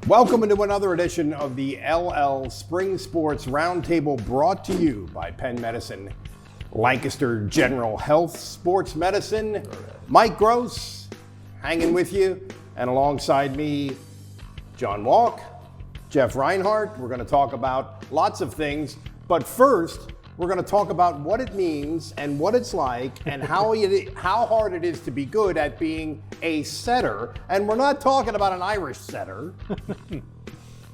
Welcome into another edition of the LL Spring Sports Roundtable, brought to you by Penn Medicine, Lancaster General Health Sports Medicine. Mike Gross hanging with you, and alongside me, John Walk, Jeff Reinhardt. We're going to talk about lots of things, but first, we're going to talk about what it means and what it's like and how hard it is to be good at being a setter. And we're not talking about an Irish setter.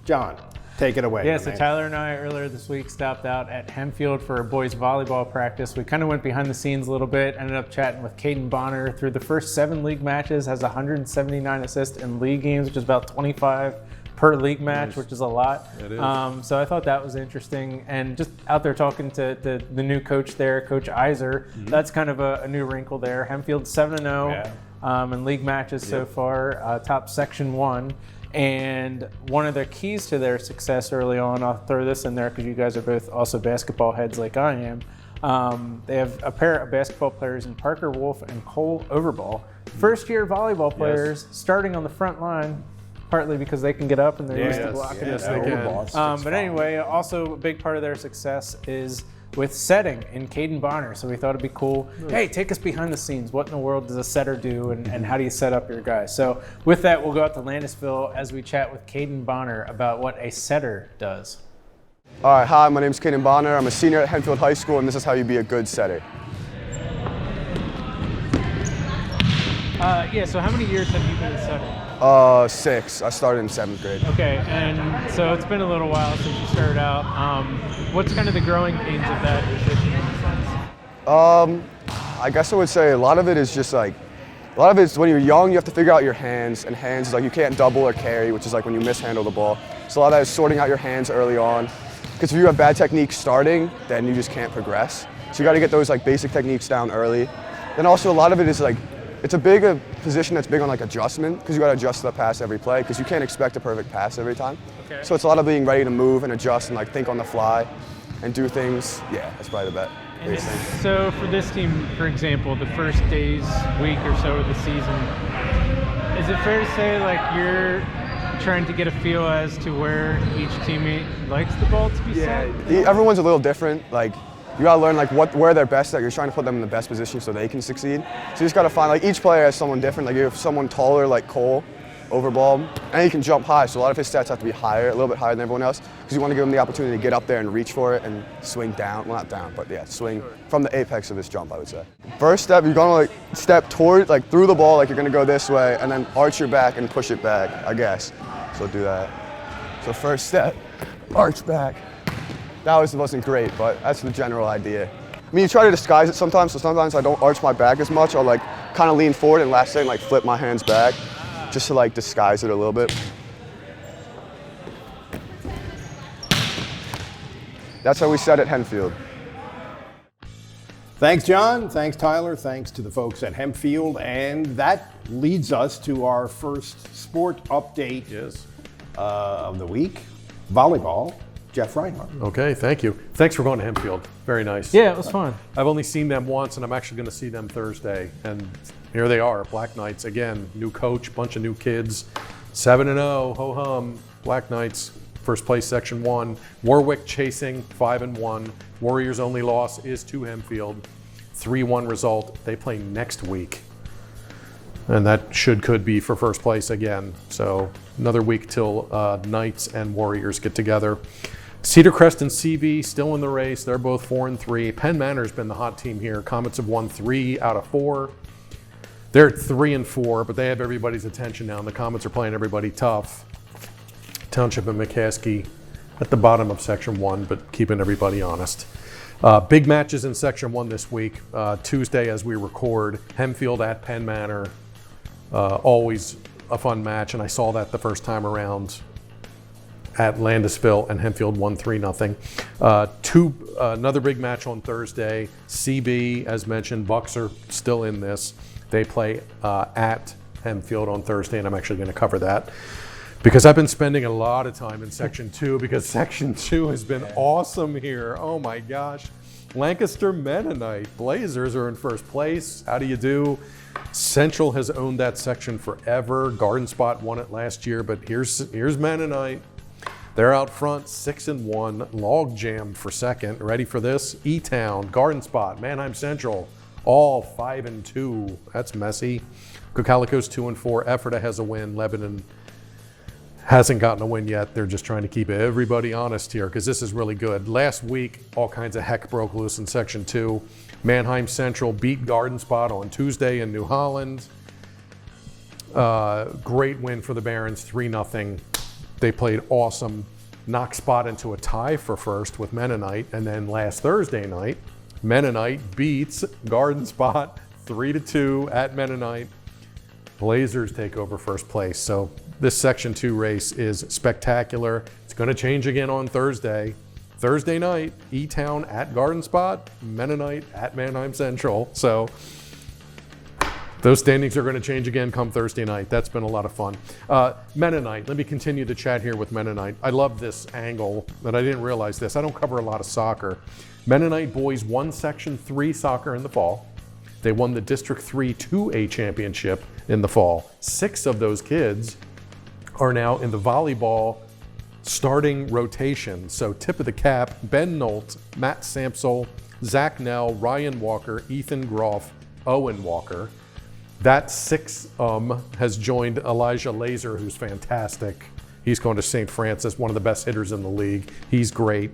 John, take it away. Yeah, so Tyler and I earlier this week stopped out at Hempfield for a boys volleyball practice. We kind of went behind the scenes a little bit, ended up chatting with Caden Bonner. Through the first 7 league matches, has 179 assists in league games, which is about 25 per league match, which is a lot. It is. So I thought that was interesting. And just out there talking to the new coach there, Coach Iser, that's kind of a new wrinkle there. Hempfield 7-0 in league matches so far, top Section 1. And one of the keys to their success early on, I'll throw this in there because you guys are both also basketball heads like I am. They have a pair of basketball players in Parker Wolf and Cole Overball. First year volleyball players starting on the front line, partly because they can get up and they're used to blocking. Yes, they can. But anyway, also a big part of their success is with setting in Caden Bonner. So we thought it'd be cool. Hey, take us behind the scenes. What in the world does a setter do, and how do you set up your guys? So with that, we'll go out to Landisville as we chat with Caden Bonner about what a setter does. All right, hi, my name's Caden Bonner. I'm a senior at Hempfield High School, and this is how you be a good setter. So how many years have you been a setter? 6. I started in 7th grade. Okay, and so it's been a little while since you started out. What's kind of the growing pains of that position in a sense? I guess I would say a lot of it is just like, a lot of it is when you're young, you have to figure out your hands, and hands is like you can't double or carry, which is like when you mishandle the ball. So a lot of that is sorting out your hands early on, because if you have bad technique starting, then you just can't progress. So you got to get those like basic techniques down early. Then also a lot of it is like, it's a big position that's big on like adjustment, because you got to adjust the pass every play, because you can't expect a perfect pass every time. Okay. So it's a lot of being ready to move and adjust and like think on the fly and do things. Yeah, that's probably the biggest thing. So for this team, for example, the first days, week or so of the season, is it fair to say like you're trying to get a feel as to where each teammate likes the ball to be set? Everyone's a little different. Like, you gotta learn like where they're best at. You're trying to put them in the best position so they can succeed. So you just gotta find, like, each player has someone different. Like you have someone taller like Cole, Overball, and he can jump high. So a lot of his stats have to be higher, a little bit higher than everyone else, because you want to give him the opportunity to get up there and reach for it and swing down. Well, not down, but yeah, swing from the apex of his jump, I would say. First step, you're gonna like step toward, like through the ball, like you're gonna go this way, and then arch your back and push it back, I guess. So do that. So first step, arch back. That wasn't great, but that's the general idea. I mean, you try to disguise it sometimes, so sometimes I don't arch my back as much. I'll like kind of lean forward and last second like flip my hands back just to like disguise it a little bit. That's how we set at Hempfield. Thanks, John. Thanks, Tyler. Thanks to the folks at Hempfield. And that leads us to our first sport update of the week, volleyball. Jeff Reinhardt. Okay, thank you. Thanks for going to Hempfield. Very nice. Yeah, it was fun. I've only seen them once, and I'm actually going to see them Thursday. And here they are, Black Knights. Again, new coach, bunch of new kids. 7-0, ho-hum. Black Knights, first place, Section 1. Warwick chasing, 5-1. Warriors' only loss is to Hempfield. 3-1 result. They play next week. And that could be for first place again. So another week till Knights and Warriors get together. Cedar Crest and CV still in the race. They're both 4-3. Penn Manor's been the hot team here. Comets have won 3 out of 4. They're at 3-4, but they have everybody's attention now, and the Comets are playing everybody tough. Township and McCaskey at the bottom of Section 1, but keeping everybody honest. Big matches in Section 1 this week. Tuesday, as we record, Hempfield at Penn Manor. Always a fun match, and I saw that the first time around at Landisville, and Hempfield won 3-0. Another big match on Thursday. CB, as mentioned, Bucks are still in this. They play at Hempfield on Thursday, and I'm actually going to cover that because I've been spending a lot of time in Section 2 because Section 2 has been awesome here. Oh my gosh. Lancaster Mennonite Blazers are in first place. How do you do? Central has owned that section forever. Garden Spot won it last year, but here's Mennonite. They're out front, 6-1. Log Jam for second. Ready for this? E-Town, Garden Spot, Manheim Central, all 5-2. That's messy. Cocalico's 2-4. Ephrata has a win. Lebanon hasn't gotten a win yet. They're just trying to keep everybody honest here because this is really good. Last week, all kinds of heck broke loose in Section 2. Manheim Central beat Garden Spot on Tuesday in New Holland. Great win for the Barons, 3-0. They played awesome. Knocked Spot into a tie for first with Mennonite. And then last Thursday night, Mennonite beats Garden Spot 3-2 at Mennonite. Blazers take over first place. So this Section 2 race is spectacular. It's going to change again on Thursday. Thursday night, E-Town at Garden Spot, Mennonite at Manheim Central. So those standings are going to change again come Thursday night. That's been a lot of fun. Mennonite, let me continue the chat here with Mennonite. I love this angle, but I didn't realize this. I don't cover a lot of soccer. Mennonite boys won Section 3 soccer in the fall. They won the District 3 2A championship in the fall. 6 of those kids are now in the volleyball starting rotation. So tip of the cap, Ben Nolt, Matt Samsel, Zach Nell, Ryan Walker, Ethan Groff, Owen Walker. That 6 has joined Elijah Laser, who's fantastic. He's going to St. Francis, one of the best hitters in the league. He's great.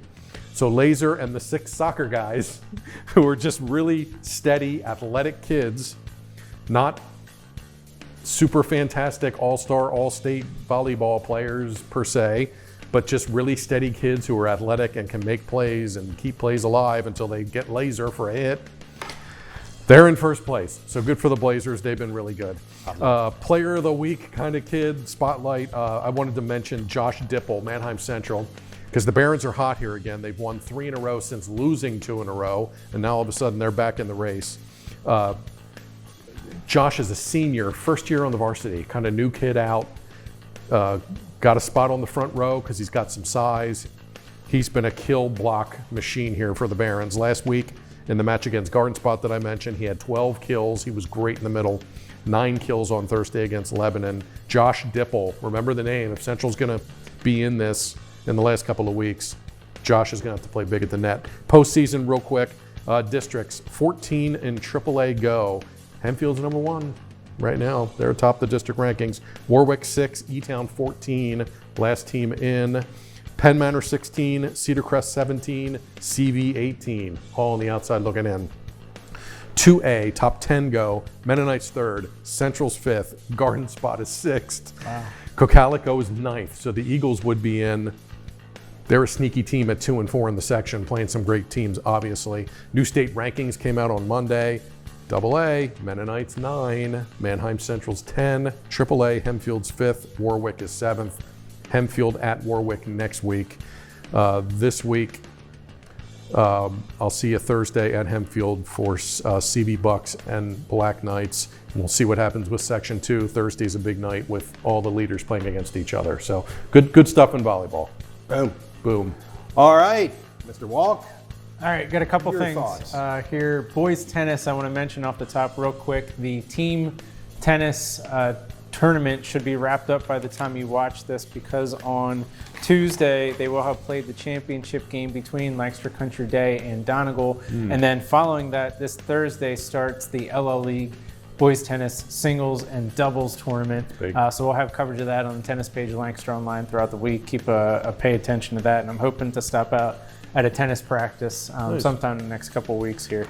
So Laser and the 6 soccer guys who are just really steady, athletic kids, not super fantastic all-star, all-state volleyball players per se, but just really steady kids who are athletic and can make plays and keep plays alive until they get Laser for a hit. They're in first place, so good for the Blazers. They've been really good. Player of the week kind of kid, spotlight. I wanted to mention Josh Dipple, Manheim Central, because the Barons are hot here again. They've won 3 in a row since losing 2 in a row, and now all of a sudden they're back in the race. Josh is a senior, first year on the varsity, kind of new kid out. Got a spot on the front row because he's got some size. He's been a kill block machine here for the Barons. Last week in the match against Garden Spot that I mentioned, he had 12 kills. He was great in the middle. 9 kills on Thursday against Lebanon. Josh Dipple, remember the name. If Central's going to be in this in the last couple of weeks, Josh is going to have to play big at the net. Postseason, real quick. Districts, 14 in AAA Go. Hempfield's number 1 right now. They're atop the district rankings. Warwick 6, E-Town 14, last team in. Penn Manor 16, Cedar Crest 17, CV 18, all on the outside looking in. 2A, top 10 go. Mennonite's 3rd, Central's 5th, Garden Spot is 6th. Wow. Cocalico is 9th, so the Eagles would be in. They're a sneaky team at 2-4 in the section, playing some great teams, obviously. New state rankings came out on Monday. AA, Mennonite's 9, Manheim Central's 10, AAA, Hempfield's 5th, Warwick is 7th. Hempfield at Warwick next week. This week, I'll see you Thursday at Hempfield for CV Bucks and Black Knights. And we'll see what happens with Section 2. Thursday's a big night with all the leaders playing against each other. So good stuff in volleyball. Boom. Boom. All right, Mr. Walk. All right, got a couple Your things thoughts. here. Boys tennis, I want to mention off the top real quick. The team tennis tournament should be wrapped up by the time you watch this, because on Tuesday they will have played the championship game between Lancaster Country Day and Donegal. And then following that, this Thursday starts the LL League boys tennis singles and doubles tournament. So we'll have coverage of that on the tennis page of Lancaster Online throughout the week. Keep pay attention to that, and I'm hoping to stop out at a tennis practice sometime in the next couple of weeks here.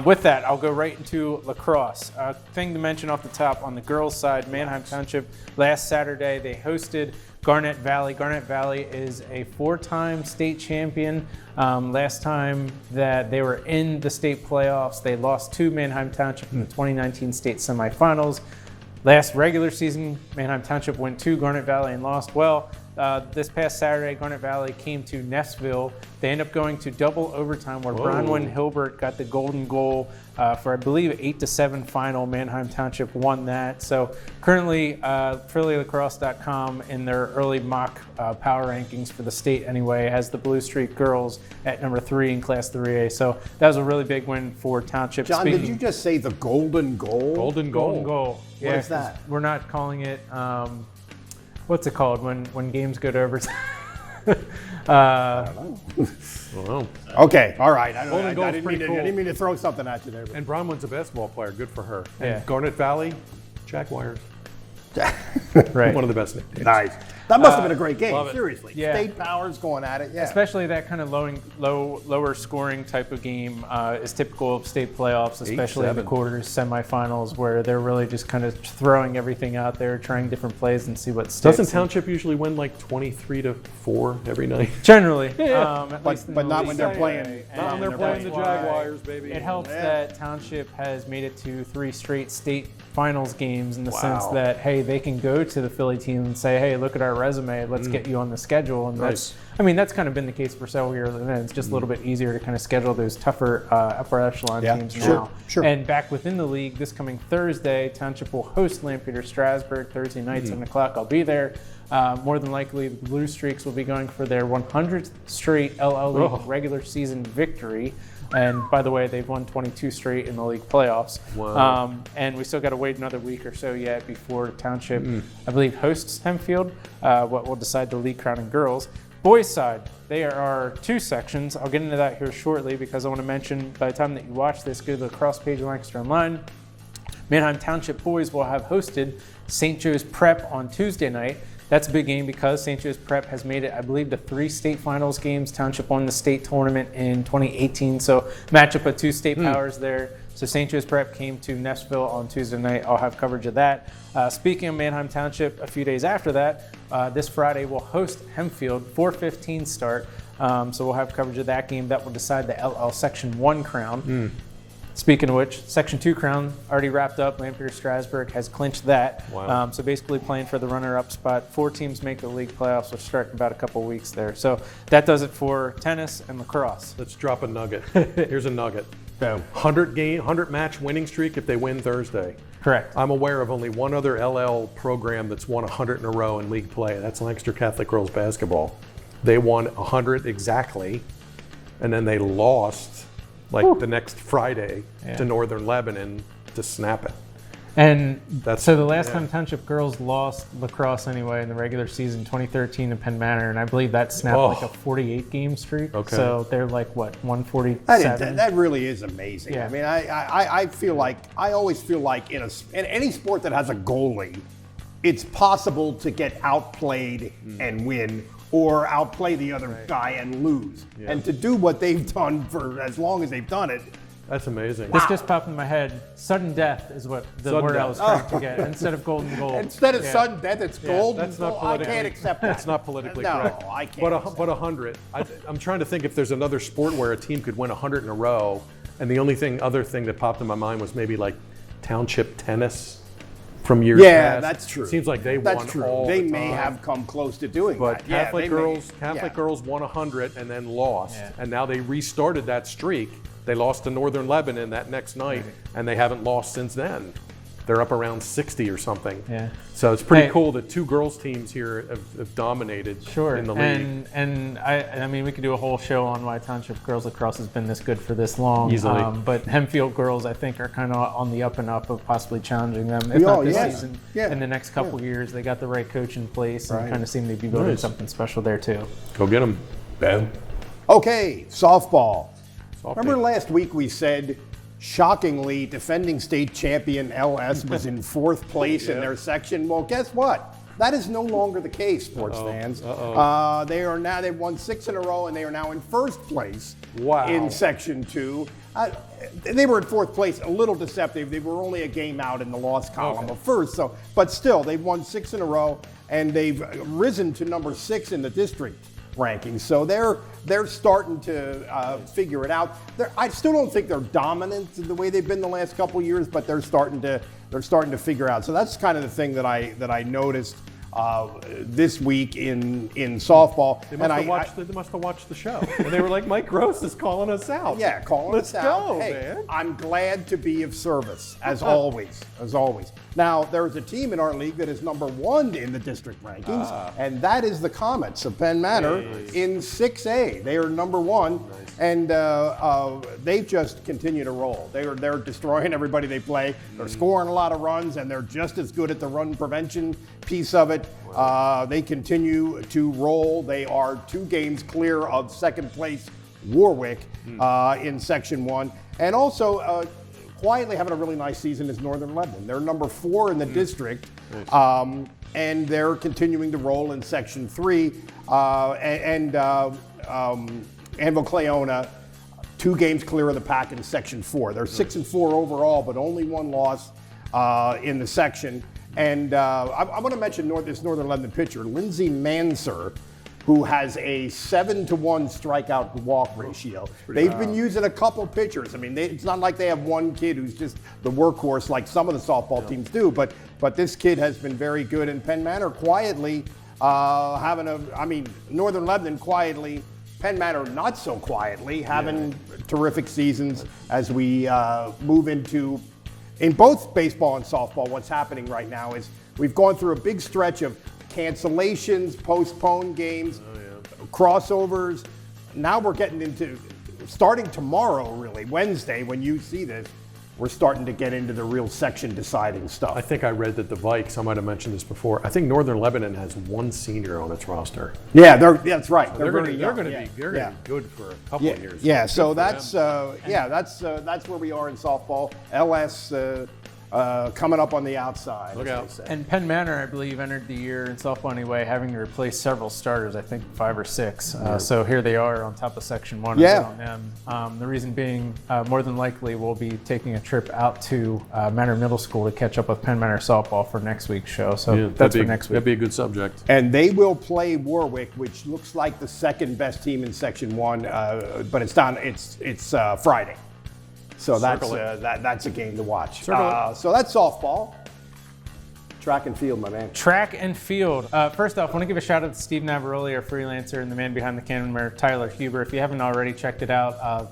With that, I'll go right into lacrosse. Thing to mention off the top, on the girls' side, Manheim Township, last Saturday, they hosted Garnet Valley. Garnet Valley is a 4-time state champion. Last time that they were in the state playoffs, they lost to Manheim Township in the 2019 state semifinals. Last regular season, Manheim Township went to Garnet Valley and lost. Well, this past Saturday, Garnet Valley came to Neffsville. They ended up going to double overtime where Bronwyn Hilbert got the golden goal for, I believe, 8-7 final. Manheim Township won that. So currently, PhillyLacrosse.com in their early mock power rankings for the state anyway has the Blue Streak girls at number 3 in Class 3A. So that was a really big win for Township. John, did you just say the golden goal? Golden goal. Golden goal. What is that? We're not calling it, what's it called when games go to overtime? I don't know. Okay, all right. I didn't mean to throw something at you there. And Bronwyn's a basketball player. Good for her. And Yeah. Garnet Valley, Jaguars. Right. One of the best nicknames. Nice. That must have been a great game. love it. Seriously. Yeah. State powers going at it. Yeah. Especially that kind of lower scoring type of game is typical of state playoffs, especially in the 8-7. quarters, semifinals, where they're really just kind of throwing everything out there, trying different plays and see what sticks. Doesn't Township usually win like 23-4 every night? Generally, Yeah. But not when they're playing. Not when they're playing the Jaguars, baby. It helps Yeah. that Township has made it to 3 straight state finals games in the sense Wow. that, hey, they can go to the Philly team and say, hey, look at our resume, let's get you on the schedule. And Nice. that's kind of been the case for several years, and it's just a little bit easier to kind of schedule those tougher upper echelon teams now. Sure. And back within the league, this coming Thursday, Township will host Lampeter Strasburg Thursday night, 7 o'clock. I'll be there. More than likely, the Blue Streaks will be going for their 100th straight LL League regular season victory. And by the way, they've won 22 straight in the league playoffs. Wow. And we still got to wait another week or so yet before Township, I believe, hosts Hempfield, what will decide the league crowning girls. Boys side, there are 2 sections. I'll get into that here shortly because I want to mention by the time that you watch this, go to the Lacrosse page of Lancaster Online. Manheim Township boys will have hosted St. Joe's Prep on Tuesday night. That's a big game because St. Joe's Prep has made it, I believe, to 3 state finals games. Township won the state tournament in 2018, so matchup of 2 state powers there. So St. Joe's Prep came to Neffsville on Tuesday night. I'll have coverage of that. Speaking of Manheim Township, a few days after that, this Friday we'll host Hempfield, 4:15 start. So we'll have coverage of that game. That will decide the LL Section 1 crown. Speaking of which, Section 2 crown already wrapped up. Lampeter Strasburg has clinched that. Wow. So basically playing for the runner-up spot. 4 teams make the league playoffs, which start in about a couple weeks there. So that does it for tennis and lacrosse. Let's drop a nugget. Here's a nugget. Boom. 100 match winning streak if they win Thursday. Correct. I'm aware of only one other LL program that's won 100 in a row in league play. That's Lancaster Catholic Girls Basketball. They won 100 exactly, and then they lost the next Friday to Northern Lebanon to snap it. And That's- so the last yeah. time Township girls lost lacrosse anyway in the regular season, 2013 in Penn Manor, and I believe that snapped like a 48-game streak. Okay. So they're like, what, 147? That really is amazing. Yeah. I mean, I always feel like in any sport that has a goalie, it's possible to get outplayed and win, or outplay the other guy and lose. Yeah. And to do what they've done for as long as they've done it, That's amazing. This just popped in my head. Sudden death is what the Sudden word I death. was trying to get instead of golden goal. instead of Yeah. sudden death, it's gold. That's not I politically. can't accept that. That's not politically No, correct. I can't. But 100. I'm trying to think if there's another sport where a team could win 100 in a row, and the only other thing that popped in my mind was maybe like Township tennis from years Yeah, past. that's true. Seems like they That's won true. all They the may time. have come close to doing But that. Yeah, Catholic they may. girls Yeah. girls won 100 and then lost, Yeah. and now they restarted that streak. They lost to Northern Lebanon that next night, and they haven't lost since then. They're up around 60 or something. Yeah. So it's pretty Hey. cool that 2 girls teams here have dominated Sure, in the league. and I mean we could do a whole show on why Township girls lacrosse has been this good for this long. Easily. But Hempfield girls I think are kind of on the up and up of possibly challenging them, if Oh, not this yes. season. Yeah. In the next couple years, they got the right coach in place and Right. kind of seem to be building Nice. something special there too. Go get them. Ben. Okay, softball. Softball. Remember last week we said, shockingly, defending state champion LS was in 4th place in their section? Well, guess what? That is no longer the case, sports fans. They've won 6 in a row, and they are now in 1st place Wow. in Section 2. They were in 4th place, a little deceptive. They were only a game out in the loss column of first, but still, they've won 6 in a row, and they've risen to number 6 in the district rankings. So they're starting to figure it out. I still don't think they're dominant the way they've been the last couple years, but they're starting to figure out. So that's kind of the thing that I noticed this week in softball. They must have watched the show. And they were like, Mike Gross is calling us out. Yeah, calling us out. Let's go, hey, man. I'm glad to be of service, as always. Now, there's a team in our league that is number 1 in the district rankings, and that is the Comets of Penn Manor in 6A. They are number 1, and they just continue to roll. They're destroying everybody they play. They're scoring a lot of runs, and they're just as good at the run prevention piece of it. They continue to roll. They are 2 games clear of second place Warwick in Section 1. And also, quietly having a really nice season is Northern Lebanon. They're number 4 in the district, and they're continuing to roll in Section 3. Anvil Cleona, 2 games clear of the pack in Section 4. They're 6-4 overall, but only 1 loss in the section. And I want to mention this Northern Lebanon pitcher, Lindsey Manser, who has a 7-1 strikeout to walk ratio. They've been using a couple pitchers. I mean, it's not like they have one kid who's just the workhorse like some of the softball teams do, but this kid has been very good. And Penn Manor quietly Northern Lebanon quietly, Penn Manor not so quietly, having terrific seasons as we move into, in both baseball and softball. What's happening right now is we've gone through a big stretch of cancellations, postponed games, crossovers. Now we're getting into, starting tomorrow, really, Wednesday, when you see this, we're starting to get into the real section deciding stuff. I think I read that the Vikes, I might have mentioned this before, I think Northern Lebanon has 1 senior on its roster. Yeah, that's right. They're going to be good for a couple of years. Yeah, so that's where we are in softball. LS coming up on the outside. Look out. And Penn Manor, I believe, entered the year in softball anyway, having to replace several starters, I think 5 or 6. So here they are on top of Section 1. On them. The reason being, more than likely, we'll be taking a trip out to Manor Middle School to catch up with Penn Manor softball for next week's show. So that's for next week. That'd be a good subject. And they will play Warwick, which looks like the second best team in Section 1, but it's Friday. So that's a game to watch. So that's softball. Track and field, my man. Track and field. First off, I want to give a shout out to Steve Navaroli, our freelancer, and the man behind the camera, Tyler Huber. If you haven't already checked it out,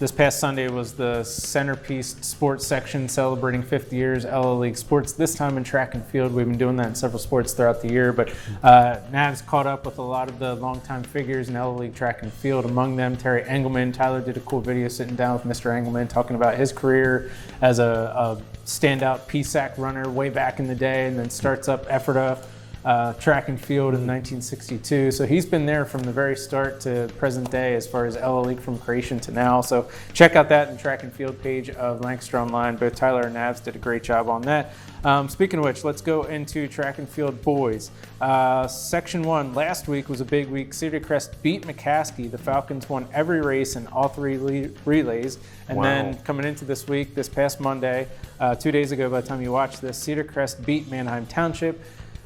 this past Sunday was the centerpiece sports section celebrating 50 years LL League sports, this time in track and field. We've been doing that in several sports throughout the year, but Nav's caught up with a lot of the longtime figures in LL League track and field, among them Terry Engelman. Tyler did a cool video sitting down with Mr. Engelman talking about his career as a standout PSAC runner way back in the day, and then starts up Ephrata track and field in 1962. So he's been there from the very start to present day as far as LL League from creation to now. So check out that in track and field page of Lancaster Online. Both Tyler and Navs did a great job on that. Speaking of which, let's go into track and field boys. Section 1 last week was a big week. Cedar Crest beat McCaskey. The Falcons won every race in all 3 relays. And then coming into this week, this past Monday, 2 days ago by the time you watch this, Cedar Crest beat Manheim Township.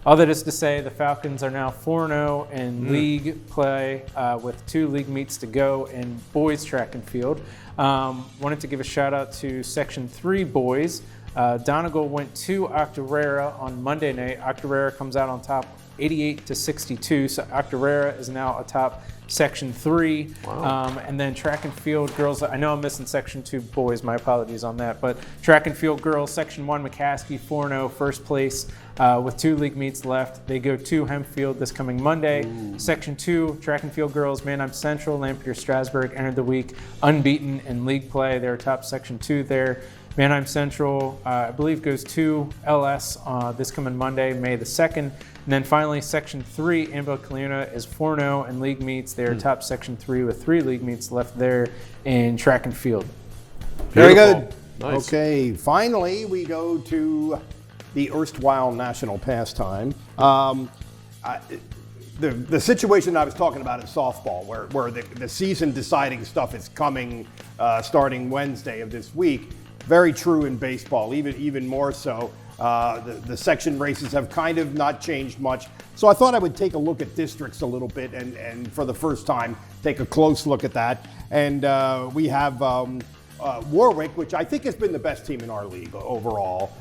All that is to say, the Falcons are now 4-0 in league play with 2 league meets to go in boys track and field. Wanted to give a shout out to Section 3 boys. Donegal went to Octorara on Monday night. Octorara comes out on top 88-62. So Octorara is now atop Section 3. Wow. And then track and field girls, I know I'm missing Section 2 boys, my apologies on that, but track and field girls, Section 1 McCaskey 4-0, first place with 2 league meets left. They go to Hempfield this coming Monday. Ooh. Section 2 track and field girls, Manheim Central, Lampeter Strasburg entered the week unbeaten in league play. They're top Section 2 there. Manheim Central, I believe, goes to LS this coming Monday, May the 2nd. And then finally, Section 3, Anvil Cleona is 4-0 in league meets. They're top Section 3 with 3 league meets left there in track and field. Very good. Nice. Okay, finally, we go to the erstwhile national pastime. The situation I was talking about in softball, where the season deciding stuff is coming starting Wednesday of this week, very true in baseball, even more so. The section races have kind of not changed much. So I thought I would take a look at districts a little bit and for the first time, take a close look at that. And we have Warwick, which I think has been the best team in our league overall.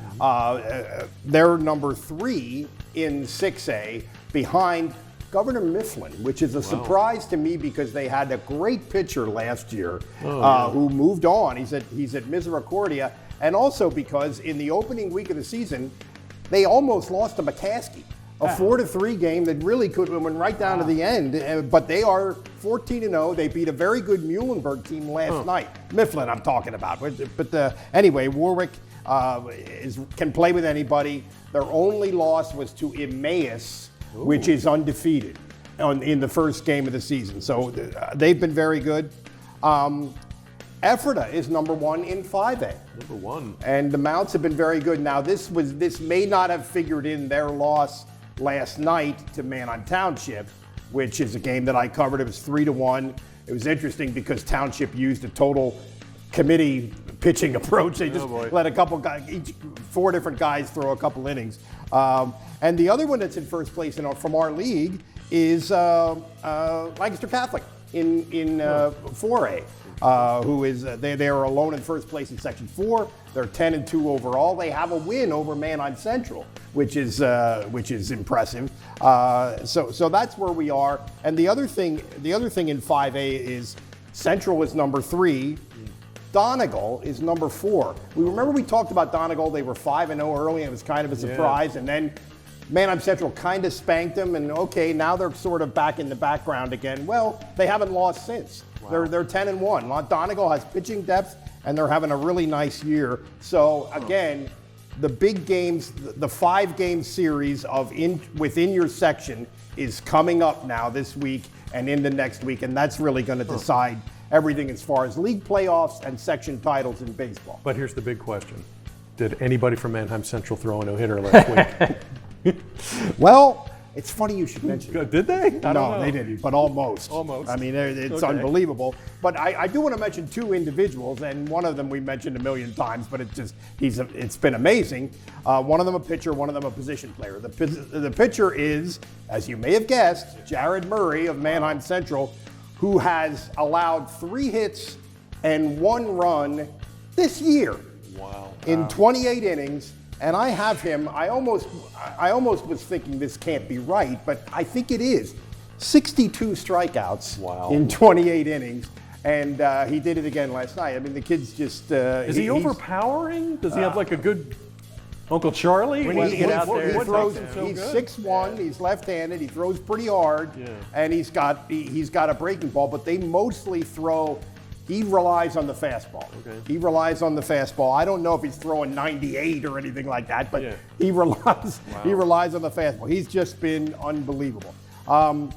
They're number 3 in 6A behind Governor Mifflin, which is a surprise to me because they had a great pitcher last year who moved on. He's at Misericordia, and also because in the opening week of the season, they almost lost to McCaskey. A 4-3 game that really could have went right down to the end, but they are 14-0. They beat a very good Muhlenberg team last night. Mifflin, I'm talking about. But anyway, Warwick can play with anybody. Their only loss was to Emmaus, which is undefeated in the first game of the season. So they've been very good. Ephrata is number 1 in 5A. Number 1. And the Mounts have been very good. Now this may not have figured in their loss last night to Manor Township, which is a game that I covered. It was 3-1. It was interesting because Township used a total committee pitching approach. They just let a couple guys, 4 different guys throw a couple innings. And the other one that's in first place from our league is Lancaster Catholic in 4A. Who is they are alone in first place in Section 4. They're 10-2 overall. They have a win over Manheim Central, which is impressive. So that's where we are. And the other thing in 5A is Central is number 3. Donegal is number 4. We talked about Donegal. They were 5-0 early, and it was kind of a surprise. And then Manheim Central kind of spanked them, and okay, now they're sort of back in the background again. Well, they haven't lost since. They're 10-1. Donegal has pitching depth, and they're having a really nice year. So again, the big games, the 5-game series within your section is coming up now this week and into next week, and that's really going to decide everything as far as league playoffs and section titles in baseball. But here's the big question: did anybody from Manheim Central throw a no-hitter last week? Well, it's funny you should mention it. Did they? No, they didn't, but almost. Almost. I mean, it's unbelievable. But I do want to mention 2 individuals, and one of them we mentioned a million times, but it's been amazing. One of them a pitcher, one of them a position player. The pitcher is, as you may have guessed, Jared Murray of Manheim Central, who has allowed 3 hits and 1 run this year. Wow. In 28 innings. And I have him, I almost was thinking this can't be right, but I think it is. 62 strikeouts in 28 innings, and he did it again last night. I mean, the kid's just... is he overpowering? Does he have like a good Uncle Charlie? When he get out there, he's 6'1", he's left-handed, he throws pretty hard, and he's got a breaking ball, but they mostly throw... He relies on the fastball. He relies on the fastball. I don't know if he's throwing 98 or anything like that, but he relies on the fastball. He's just been unbelievable. And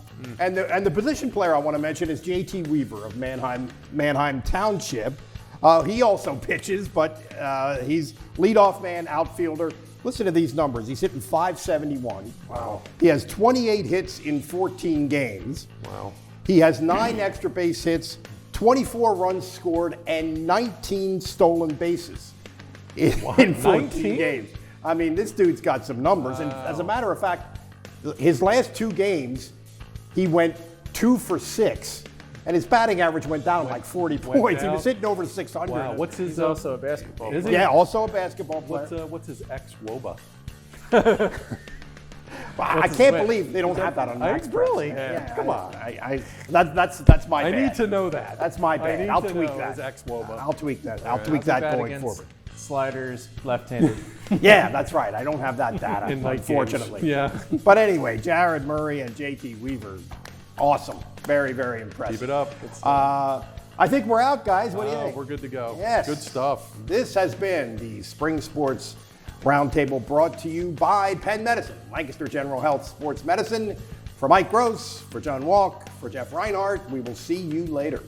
the position player I want to mention is J.T. Weaver of Manheim Township. He also pitches, but he's leadoff man, outfielder. Listen to these numbers. He's hitting .571. Wow. He has 28 hits in 14 games. Wow. He has 9 extra base hits, 24 runs scored, and 19 stolen bases in 14 games. I mean, this dude's got some numbers. Wow. And as a matter of fact, his last 2 games, he went 2 for 6. And his batting average went down like 40 points. He was hitting over 600. Wow. What's his? He's also a basketball player. Is he? Yeah, also a basketball player. What's his ex-WOBA? I can't believe they don't have that on Max. Really? Yeah, come on. That's my bad. I need to know that. That's my bad. I'll tweak that. His ex-WOBA. I'll tweak that. I'll tweak that going forward. Sliders, left-handed. Yeah, that's right. I don't have that data, unfortunately. Yeah. But anyway, Jared Murray and J.T. Weaver, awesome. Very, very impressive. Keep it up. I think we're out, guys. What do you think? We're good to go. Yes. Good stuff. This has been the Spring Sports Roundtable, brought to you by Penn Medicine, Lancaster General Health Sports Medicine. For Mike Gross, for John Walk, for Jeff Reinhardt, we will see you later.